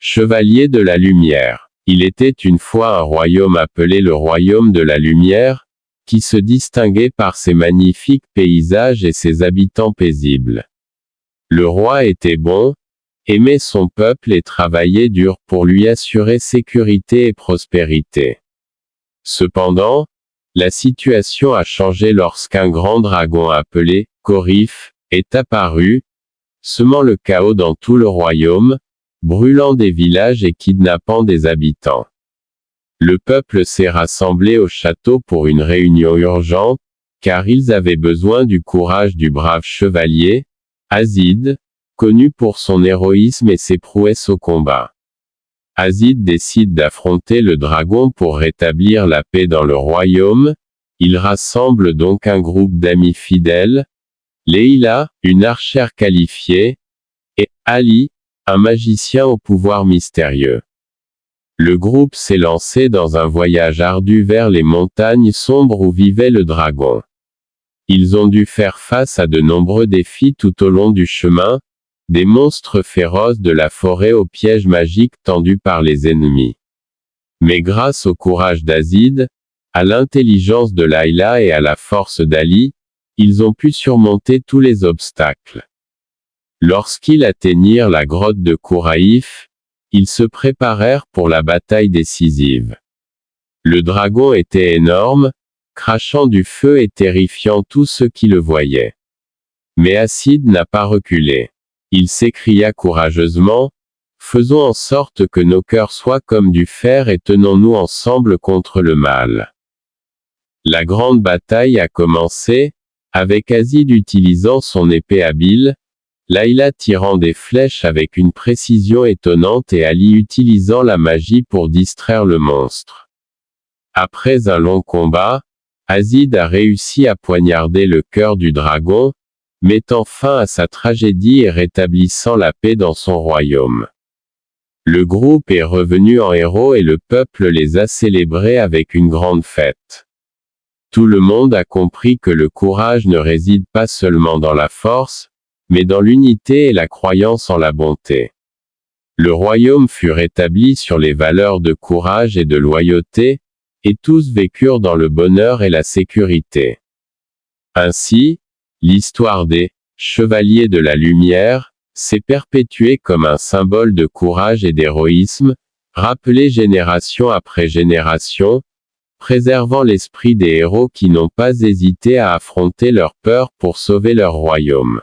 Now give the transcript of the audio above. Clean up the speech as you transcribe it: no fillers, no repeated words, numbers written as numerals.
Chevalier de la Lumière. Il était une fois un royaume appelé le Royaume de la Lumière, qui se distinguait par ses magnifiques paysages et ses habitants paisibles. Le roi était bon, aimait son peuple et travaillait dur pour lui assurer sécurité et prospérité. Cependant, la situation a changé lorsqu'un grand dragon appelé Corif est apparu, semant le chaos dans tout le royaume, brûlant des villages et kidnappant des habitants. Le peuple s'est rassemblé au château pour une réunion urgente, car ils avaient besoin du courage du brave chevalier, Azid, connu pour son héroïsme et ses prouesses au combat. Azid décide d'affronter le dragon pour rétablir la paix dans le royaume. Il rassemble donc un groupe d'amis fidèles, Leila, une archère qualifiée, et Ali, un magicien au pouvoir mystérieux. Le groupe s'est lancé dans un voyage ardu vers les montagnes sombres où vivait le dragon. Ils ont dû faire face à de nombreux défis tout au long du chemin, des monstres féroces de la forêt aux pièges magiques tendus par les ennemis. Mais grâce au courage d'Azid, à l'intelligence de Layla et à la force d'Ali, ils ont pu surmonter tous les obstacles. Lorsqu'ils atteignirent la grotte de Kouraïf, ils se préparèrent pour la bataille décisive. Le dragon était énorme, crachant du feu et terrifiant tous ceux qui le voyaient. Mais Azid n'a pas reculé. Il s'écria courageusement, « Faisons en sorte que nos cœurs soient comme du fer et tenons-nous ensemble contre le mal. » La grande bataille a commencé, avec Azid utilisant son épée habile, Layla tirant des flèches avec une précision étonnante et Ali utilisant la magie pour distraire le monstre. Après un long combat, Azid a réussi à poignarder le cœur du dragon, mettant fin à sa tragédie et rétablissant la paix dans son royaume. Le groupe est revenu en héros et le peuple les a célébrés avec une grande fête. Tout le monde a compris que le courage ne réside pas seulement dans la force, mais dans l'unité et la croyance en la bonté. Le royaume fut rétabli sur les valeurs de courage et de loyauté, et tous vécurent dans le bonheur et la sécurité. Ainsi, l'histoire des Chevaliers de la Lumière s'est perpétuée comme un symbole de courage et d'héroïsme, rappelé génération après génération, préservant l'esprit des héros qui n'ont pas hésité à affronter leur peur pour sauver leur royaume.